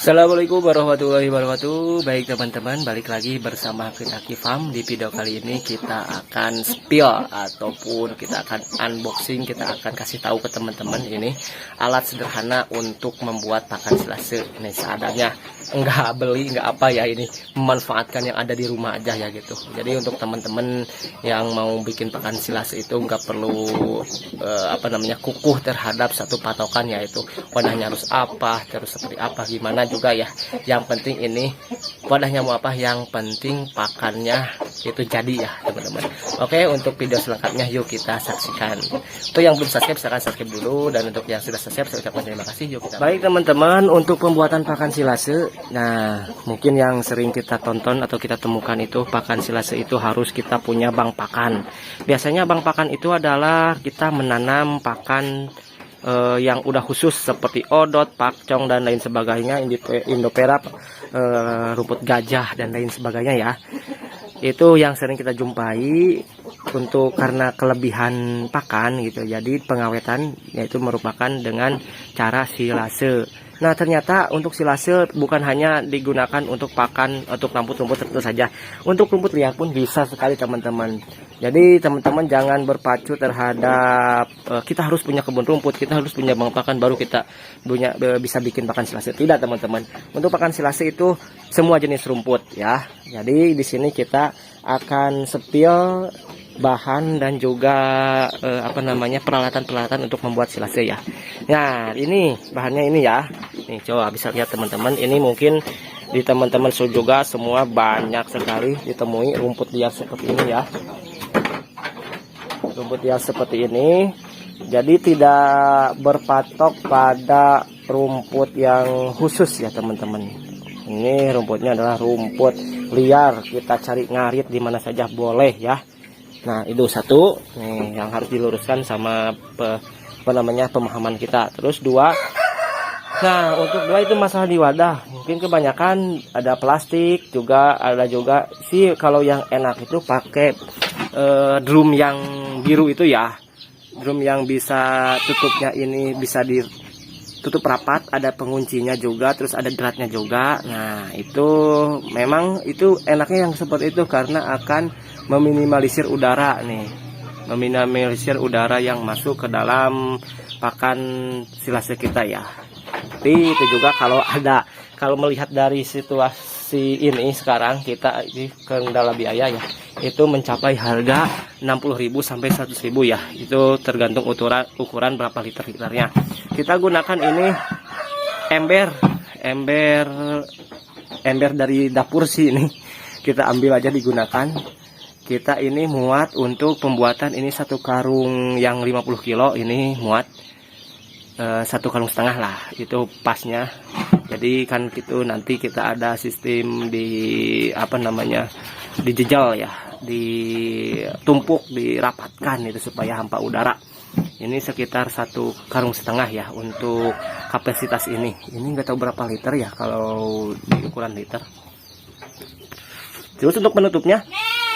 Assalamualaikum warahmatullahi wabarakatuh. Baik teman-teman, balik lagi bersama kita Farm. Di video kali ini kita akan spill ataupun kita akan unboxing. Kita akan kasih tahu ke teman-teman ini alat sederhana untuk membuat pakan silase. Ini seadanya, enggak beli, enggak apa ya, ini memanfaatkan yang ada di rumah aja ya gitu. Jadi untuk teman-teman yang mau bikin pakan silase itu enggak perlu kukuh terhadap satu patokan, yaitu wadahnya harus apa, terus seperti apa, gimana juga ya. Yang penting ini wadahnya mau apa, yang penting pakannya itu jadi ya teman-teman. Oke, untuk video selengkapnya yuk kita saksikan. Untuk yang belum subscribe silahkan subscribe dulu, dan untuk yang sudah subscribe saya ucapkan terima kasih. Yuk kita. Baik teman-teman, untuk pembuatan pakan silase, nah mungkin yang sering kita tonton atau kita temukan itu pakan silase itu harus kita punya bank pakan. Biasanya bank pakan itu adalah kita menanam pakan yang udah khusus seperti odot, pakcong dan lain sebagainya, indopera, rumput gajah dan lain sebagainya ya. Itu yang sering kita jumpai untuk karena kelebihan pakan gitu. Jadi pengawetan yaitu merupakan dengan cara silase. Nah ternyata untuk silase bukan hanya digunakan untuk pakan, untuk rumput-rumput tertentu saja. Untuk rumput liar pun bisa sekali teman-teman. Jadi teman-teman jangan berpacu terhadap kita harus punya kebun rumput, kita harus punya bank pakan baru kita bisa bikin pakan silase. Tidak teman-teman. Untuk pakan silase itu semua jenis rumput ya. Jadi di sini kita akan spill bahan dan juga peralatan-peralatan untuk membuat silase ya. Nah ini bahannya ini ya. Nih coba bisa lihat teman-teman, ini mungkin di teman-teman juga semua banyak sekali ditemui rumput liar seperti ini ya. Rumput liar seperti ini. Jadi tidak berpatok pada rumput yang khusus ya teman-teman. Ini rumputnya adalah rumput liar, kita cari ngarit di mana saja boleh ya. Nah itu satu nih yang harus diluruskan sama pemahaman kita. Terus dua, nah untuk dua itu masalah di wadah. Mungkin kebanyakan ada plastik juga, ada juga sih kalau yang enak itu pakai drum yang biru itu ya. Drum yang bisa tutupnya ini bisa ditutup rapat, ada penguncinya juga, terus ada dratnya juga. Nah itu memang itu enaknya yang seperti itu karena akan meminimalisir udara nih, meminimalisir udara yang masuk ke dalam pakan silase kita ya. Tapi itu juga kalau melihat dari situasi ini sekarang kita di kendala biaya ya, itu mencapai harga 60.000 sampai 100.000 ya. Itu tergantung ukuran berapa liternya. Kita gunakan ini ember dari dapur sih ini. Kita ambil aja digunakan. Kita ini muat untuk pembuatan ini satu karung yang 50 kilo ini muat 1,5 karung lah, itu pasnya. Jadi kan itu nanti kita ada sistem dijejal ya, ditumpuk, dirapatkan itu supaya hampa udara. Ini sekitar 1,5 karung ya untuk kapasitas ini. Ini nggak tahu berapa liter ya kalau di ukuran liter. Terus untuk penutupnya,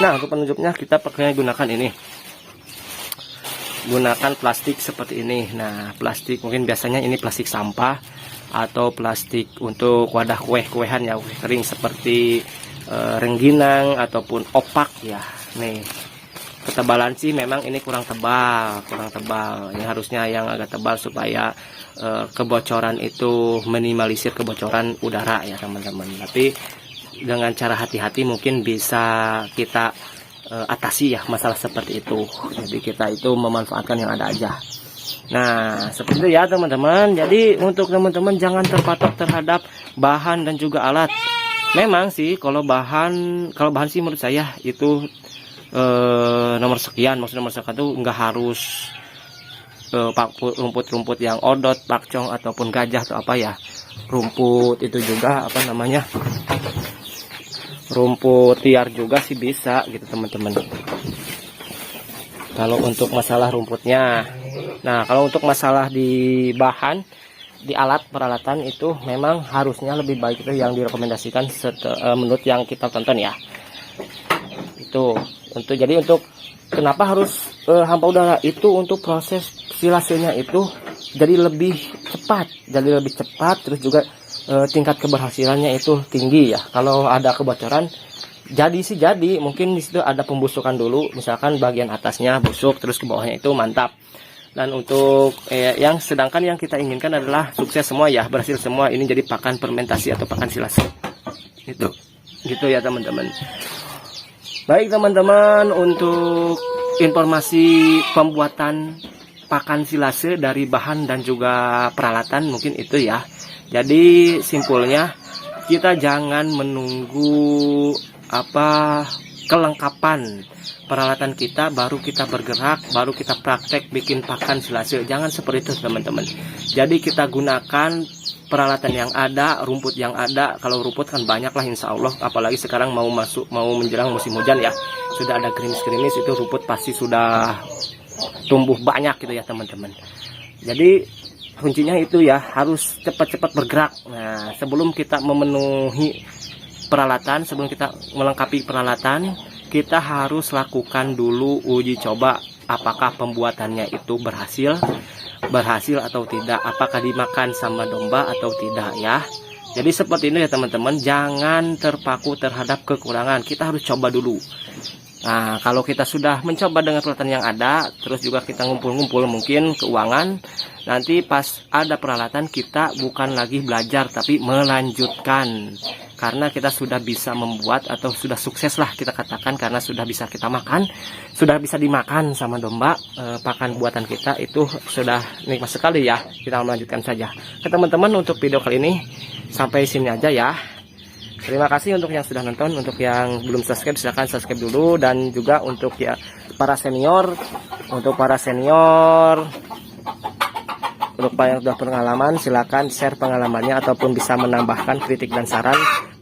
nah untuk penutupnya kita gunakan ini, gunakan plastik seperti ini. Nah plastik mungkin biasanya ini plastik sampah atau plastik untuk wadah kue-kuehan ya, kue kering seperti rengginang ataupun opak ya. Nih ketebalan sih memang ini kurang tebal. Ini harusnya yang agak tebal supaya kebocoran itu minimalisir kebocoran udara ya teman-teman. Tapi dengan cara hati-hati mungkin bisa kita atasi ya masalah seperti itu. Jadi kita itu memanfaatkan yang ada aja. Nah seperti itu ya teman-teman. Jadi untuk teman-teman jangan terpatok terhadap bahan dan juga alat. Memang sih kalau bahan sih menurut saya itu nomor sekian. Maksudnya nomor sekian itu nggak harus rumput-rumput yang odot, pakcong ataupun gajah atau apa ya. Rumput itu juga rumput liar juga sih bisa gitu teman-teman. Kalau untuk masalah rumputnya, nah kalau untuk masalah di bahan, di alat peralatan itu memang harusnya lebih baik itu yang direkomendasikan menurut yang kita tonton ya. Itu untuk kenapa harus hampa udara itu untuk proses silasenya itu jadi lebih cepat, terus juga tingkat keberhasilannya itu tinggi ya. Kalau ada kebocoran jadi sih jadi, mungkin di situ ada pembusukan dulu, misalkan bagian atasnya busuk terus ke bawahnya itu mantap. Dan untuk yang sedangkan yang kita inginkan adalah sukses semua ya, berhasil semua. Ini jadi pakan fermentasi atau pakan silase. Gitu ya teman-teman. Baik teman-teman, untuk informasi pembuatan pakan silase dari bahan dan juga peralatan mungkin itu ya. Jadi simpulnya kita jangan menunggu kelengkapan peralatan kita baru kita bergerak, baru kita praktek bikin pakan silase. Jangan seperti itu teman-teman. Jadi kita gunakan peralatan yang ada, rumput yang ada. Kalau rumput kan banyak lah insya Allah, apalagi sekarang mau menjelang musim hujan ya, sudah ada gerimis-gerimis, itu rumput pasti sudah tumbuh banyak gitu ya teman-teman. Jadi kuncinya itu ya, harus cepat-cepat bergerak. Nah, sebelum kita memenuhi peralatan, sebelum kita melengkapi peralatan, kita harus lakukan dulu uji coba apakah pembuatannya itu berhasil atau tidak, apakah dimakan sama domba atau tidak ya. Jadi seperti ini ya teman-teman, jangan terpaku terhadap kekurangan, kita harus coba dulu. Nah, kalau kita sudah mencoba dengan peralatan yang ada, terus juga kita ngumpul-ngumpul mungkin keuangan, nanti pas ada peralatan kita bukan lagi belajar tapi melanjutkan. Karena kita sudah bisa membuat atau sudah sukses lah kita katakan, karena sudah bisa kita makan, sudah bisa dimakan sama domba. Pakan buatan kita itu sudah nikmat sekali ya. Kita melanjutkan saja. Oke teman-teman, untuk video kali ini sampai sini aja ya. Terima kasih untuk yang sudah nonton. Untuk yang belum subscribe silahkan subscribe dulu. Dan juga untuk ya para senior, untuk yang sudah pengalaman, silakan share pengalamannya ataupun bisa menambahkan kritik dan saran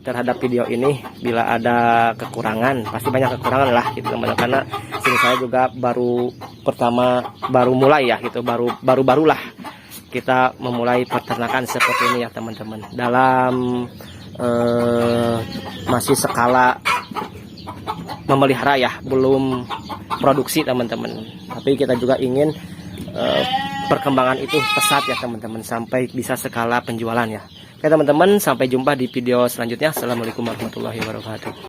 terhadap video ini. Bila ada kekurangan, pasti banyak kekurangan lah gitu teman-teman, karena sini saya juga baru mulai ya gitu, barulah kita memulai peternakan seperti ini ya teman-teman, dalam masih skala memelihara ya, belum produksi teman-teman. Tapi kita juga ingin perkembangan itu pesat ya teman-teman, sampai bisa skala penjualan ya. Oke teman-teman, sampai jumpa di video selanjutnya. Assalamualaikum warahmatullahi wabarakatuh.